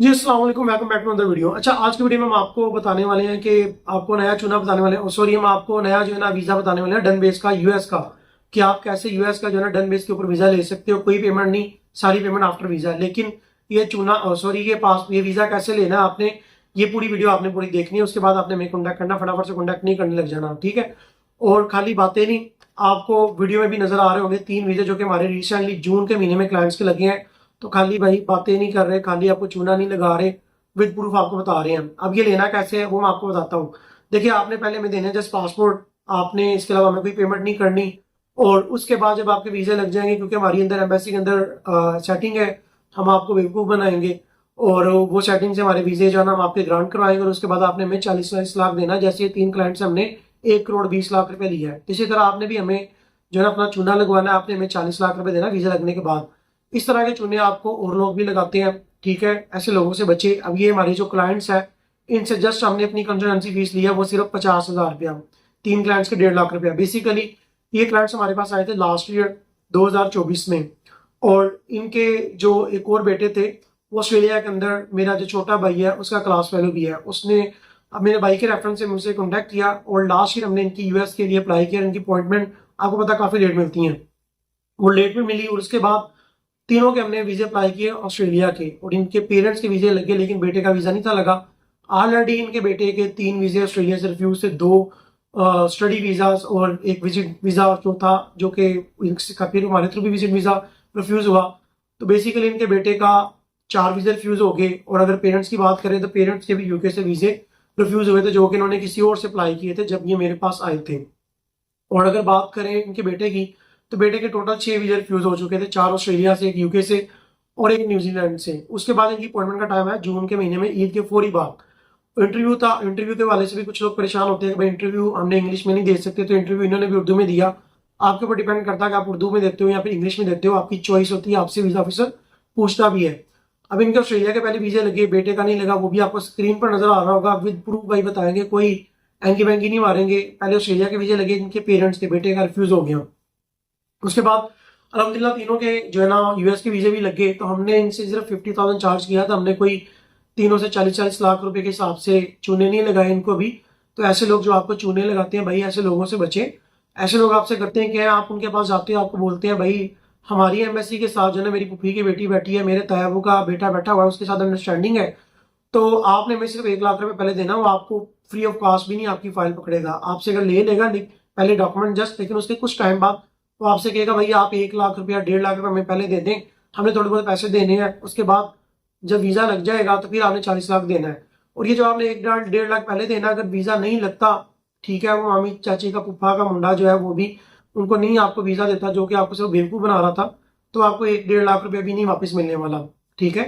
जी अस्सलाम वालेकुम, welcome back to another video. अच्छा, आज की वीडियो में हम आपको बताने वाले हैं कि आपको नया चुना बताने वाले हैं, सॉरी हम आपको नया जो है ना वीजा बताने वाले हैं डन बेस का, यूएस का, कि आप कैसे यूएस का जो है ना डन बेस के ऊपर वीजा ले सकते हो। कोई पेमेंट नहीं, सारी पेमेंट आफ्टर वीजा। लेकिन ये चुना सॉरी ये वीजा कैसे लेना है आपने, ये पूरी वीडियो आपने पूरी देखनी है। उसके बाद आपने हमें कॉन्टैक्ट करना, फटाफट से कॉन्टैक्ट नहीं करने लग जाना, ठीक है। और खाली बातें नहीं, आपको वीडियो में भी नजर आ रहे होंगे 3 वीजा जो कि हमारे रिसेंटली जून के महीने में क्लाइंट्स के लगे हैं। तो खाली भाई बातें नहीं कर रहे, खाली आपको चूना नहीं लगा रहे, विद प्रूफ आपको बता रहे हैं। अब ये लेना कैसे है वो मैं आपको बताता हूँ। देखिए, आपने पहले में देना है जस्ट पासपोर्ट, आपने इसके अलावा हमें कोई पेमेंट नहीं करनी। और उसके बाद जब आपके वीजे लग जाएंगे, क्योंकि हमारी अंदर एम्बेसी के अंदर सेटिंग है, हम आपको बेवकूफ़ बनाएंगे। और वो सेटिंग से हमारे वीजे जो है ना हम आपके ग्रांट करवाएंगे। और उसके बाद आपने हमें 40-40 लाख देना। जैसे ये 3 क्लाइंट से हमने 1 करोड़ 20 लाख रुपए लिया है, इसी तरह आपने भी हमें जो है ना अपना चूना लगवाना है। आपने हमें 40 लाख रुपए देना वीजा लगने के बाद। इस तरह के चूने आपको और लोग भी लगाते हैं, ठीक है। ऐसे लोगों से बचे। अब ये हमारे जो क्लाइंट्स है, इनसे जस्ट हमने अपनी कंसल्टेंसी फीस लिया, वो सिर्फ 50,000 रुपया। 3 क्लाइंट्स के 1.5 लाख रुपया। बेसिकली ये क्लाइंट्स हमारे पास आए थे लास्ट ईयर 2024 में। और इनके जो एक और बेटे थे, वो ऑस्ट्रेलिया के अंदर, मेरा जो छोटा भाई है उसका क्लास फेलो भी है। उसने अब मेरे भाई के रेफरेंस से मुझसे कॉन्टैक्ट किया और लास्ट ईयर हमने इनकी यूएस के लिए अप्लाई किया। इनकी अपॉइंटमेंट आपको पता काफी लेट मिलती है, वो लेट में मिली। और उसके बाद तीनों के हमने वीजे अप्लाई किए ऑस्ट्रेलिया के, और इनके पेरेंट्स के वीजे लगे, लेकिन बेटे का वीजा नहीं था लगा। ऑलरेडी इनके बेटे के 3 वीजे ऑस्ट्रेलिया से रिफ्यूज थे, 2 स्टडी वीजास और एक विजिट वीजा जो था, जो कि फिर हमारे थ्रू भी विजिट वीजा रिफ्यूज हुआ। तो बेसिकली इनके बेटे का 4 वीजे रिफ्यूज हो गए। और अगर पेरेंट्स की बात करें तो पेरेंट्स के भी यूके से वीजे रिफ्यूज हुए थे, जो कि इन्होंने किसी और से अप्लाई किए थे जब ये मेरे पास आए थे। और अगर बात करें इनके बेटे की, तो बेटे के टोटल 6 वीजा रिफ्यूज हो चुके थे, 4 ऑस्ट्रेलिया से, एक यूके से और एक न्यूजीलैंड से। उसके बाद इनकी अपॉइंटमेंट का टाइम है जून के महीने में, ईद के फौरी बाद। इंटरव्यू था, इंटरव्यू के वाले से भी कुछ लोग परेशान होते हैं कि भाई इंटरव्यू हमने इंग्लिश में नहीं दे सकते, तो इंटरव्यू इन्होंने भी उर्दू में दिया। आपके ऊपर डिपेंड करता है कि आप उर्दू में देते हो या फिर इंग्लिश में देते हो, आपकी चॉइस होती है, आपसे वीजा ऑफिसर पूछता भी है। अब इनके ऑस्ट्रेलिया के पहले वीजे लगे, बेटे का नहीं लगा, वो भी आपको स्क्रीन पर नजर आ रहा होगा, विद प्रूफ भाई बताएंगे, कोई एंकी बैंकी नहीं मारेंगे। पहले ऑस्ट्रेलिया के वीजे लगे इनके पेरेंट्स के, बेटे का रिफ्यूज हो गया। उसके बाद अलहमदिल्ला तीनों के जो है ना यूएस के वीजे भी लगे। तो हमने इनसे सिर्फ 50,000 चार्ज किया था। हमने कोई तीनों से 40-40 लाख रुपए के हिसाब से चूने नहीं लगाए इनको भी। तो ऐसे लोग जो आपको चूने लगाते हैं भाई, ऐसे लोगों से बचे। ऐसे लोग आपसे करते हैं क्या, आप उनके पास जाते हो, आपको बोलते हैं भाई हमारी एम्बेसी के साथ जो है ना मेरी पुफी की बेटी बैठी है, मेरे तायाबू का बेटा बैठा हुआ है, उसके साथ अंडरस्टैंडिंग है। तो आपने हमें सिर्फ 1 लाख रुपए पहले देना, वो आपको फ्री ऑफ कॉस्ट भी नहीं आपकी फाइल पकड़ेगा। आपसे अगर ले लेगा पहले डॉक्यूमेंट जस्ट, लेकिन उसके कुछ टाइम बाद वो आपसे कहेगा भाई आप 1 लाख रुपया 1.5 लाख रुपया हमें पहले दे दें, हमें थोड़े बहुत पैसे देने हैं। उसके बाद जब वीजा लग जाएगा तो फिर आपने 40 लाख देना है। और ये जो आपने 1-1.5 लाख पहले देना, अगर वीजा नहीं लगता, ठीक है, वो मामी चाची का पुप्पा का मुंडा जो है वो भी उनको नहीं आपको वीजा देता, जो कि आपको सिर्फ बेवकूफ बना रहा था, तो आपको 1-1.5 लाख रुपया भी नहीं वापस मिलने वाला, ठीक है।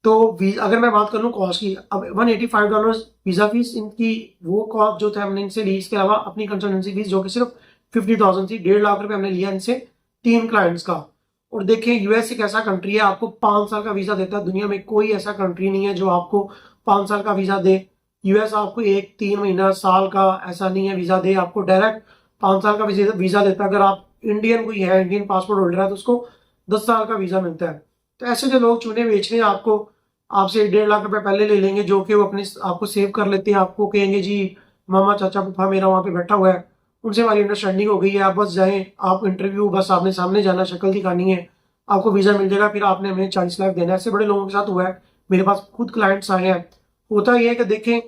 तो अगर मैं बात करूँ कॉस्ट की, अब $185 वीजा फीस इनकी, वो कॉस्ट जो था हमने इनसे ली। इसके अलावा अपनी कंसल्टेंसी फीस जो कि सिर्फ 50,000 थी, 1.5 लाख रुपए हमने लिया इनसे 3 क्लाइंट्स का। और देखें, यूएस एक ऐसा कंट्री है, आपको 5 साल का वीजा देता है। दुनिया में कोई ऐसा कंट्री नहीं है जो आपको 5 साल का वीजा दे। यूएस आपको 1-3 महीना साल का ऐसा नहीं है वीजा दे, आपको डायरेक्ट 5 साल का वीजा देता है। अगर आप इंडियन कोई है, इंडियन पासपोर्ट होल्डर है, तो उसको 10 साल का वीजा मिलता है। तो ऐसे जो लोग चूने बेच रहे हैं आपको, आपसे 1.5 लाख रुपए पहले ले लेंगे, जो कि वो अपने आपको सेव कर लेते हैं। आपको कहेंगे जी मामा चाचा फूफा मेरा वहां पे बैठा हुआ है, उनसे हमारी अंडरस्टैंडिंग हो गई है, आप बस जाएं, आप इंटरव्यू बस आपने सामने जाना, शक्ल दिखानी है, आपको वीजा मिल जाएगा, फिर आपने हमें 40 लाख देना है। ऐसे बड़े लोगों के साथ हुआ है, मेरे पास खुद क्लाइंट्स आए हैं। होता यह है कि देखें,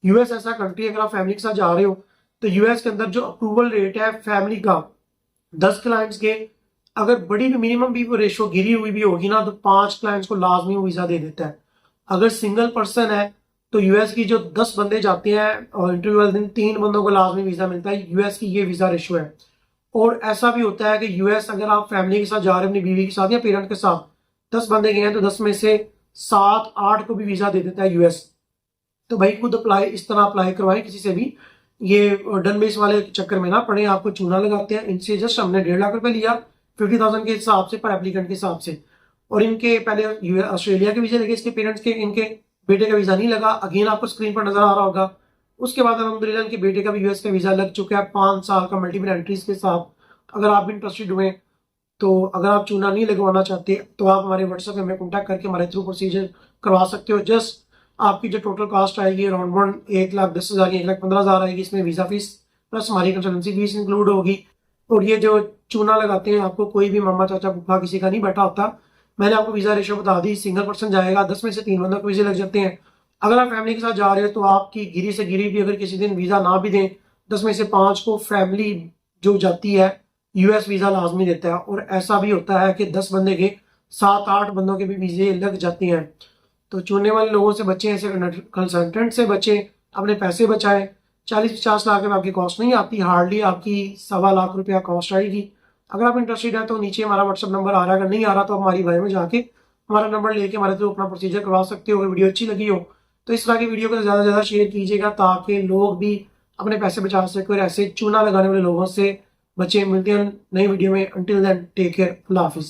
यूएस ऐसा कंट्री है, अगर आप फैमिली के साथ जा रहे हो तो यूएस के अंदर जो अप्रूवल रेट है फैमिली का 10 क्लाइंट्स के, अगर बड़ी भी मिनिमम भी वो रेशो गिरी हुई भी होगी ना, तो 5 क्लाइंट्स को लाजमी वीजा दे देता है। अगर सिंगल पर्सन है तो यूएस की जो 10 बंदे जाते हैं और इंटरव्यू वाले दिन 3 बंदों को लाजमी वीजा मिलता है। यूएस की ये वीजा रेशो है। और ऐसा भी होता है कि यूएस अगर आप फैमिली के साथ जा रहे हो, अपनी बीवी के साथ या पेरेंट के साथ, 10 बंदे गए हैं तो 10 में से 7-8 को भी वीजा दे देता है यूएस। तो भाई खुद अप्लाई, इस तरह अप्लाई करवाएं किसी से भी, ये डन बेस वाले चक्कर में ना पड़े। आपको चूना लगाते हैं इनसे, जस्ट हमने 1.5 लाख रुपए लिया 50,000 के हिसाब से, पर एप्लीकेंट के हिसाब से। और इनके पहले ऑस्ट्रेलिया के वीजा लगे इसके पेरेंट्स के, इनके बेटे का वीजा नहीं लगा, अगेन आपको स्क्रीन पर नजर आ रहा होगा। उसके बाद अलहमदुलिल्लाह इनके बेटे का भी यूएस का वीजा लग चुका है 5 साल का मल्टीपल एंट्रीज के साथ। अगर आप भी इंटरेस्टेड हुए तो अगर आप चूना नहीं लगवाना चाहते तो आप हमारे व्हाट्सएप में हमें कॉन्टैक्ट करके हमारे थ्रू प्रोसीजर करवा सकते हो। जस्ट आपकी जो टोटल कॉस्ट आएगी अराउंड 1,10,000 या 1,15,000 आएगी। इसमें वीज़ा फीस प्लस हमारी कंसल्टेंसी फीस इंक्लूड होगी। और ये जो चूना लगाते हैं आपको कोई भी मामा चाचा फूफा किसी का नहीं बैठा होता। मैंने आपको वीज़ा रेशो बता दी, सिंगल पर्सन जाएगा, 10 में से 3 बंदों को वीज़े लग जाते हैं। अगर आप फैमिली के साथ जा रहे हो तो आपकी गिरी से गिरी भी अगर किसी दिन वीज़ा ना भी दें, 10 में से 5 को फैमिली जो जाती है यूएस वीज़ा लाजमी देता है। और ऐसा भी होता है कि 10 बंदे के 7-8 बंदों के भी वीज़े लग जाते हैं। तो चुनने वाले लोगों से बचें, ऐसे कंसल्टेंट से बचें, अपने पैसे बचाएं। 40-50 लाख में आपकी कॉस्ट नहीं आती, हार्डली आपकी 1.25 लाख रुपया कॉस्ट आएगी। अगर आप इंटरेस्टेड हैं तो नीचे हमारा व्हाट्सअप नंबर आ रहा है, अगर नहीं आ रहा तो आप हमारी बायो में जाके हमारा नंबर लेके हमारे थ्रू अपना प्रोसीजर करवा सकते हो। अगर वीडियो अच्छी लगी हो तो इस तरह की वीडियो को ज़्यादा से ज़्यादा शेयर कीजिएगा ताकि लोग भी अपने पैसे बचा सकें और ऐसे चूना लगाने वाले लोगों से बचें। मिलते हैं नई वीडियो में। अंटिल देन टेक केयर, अल्लाह हाफिज़।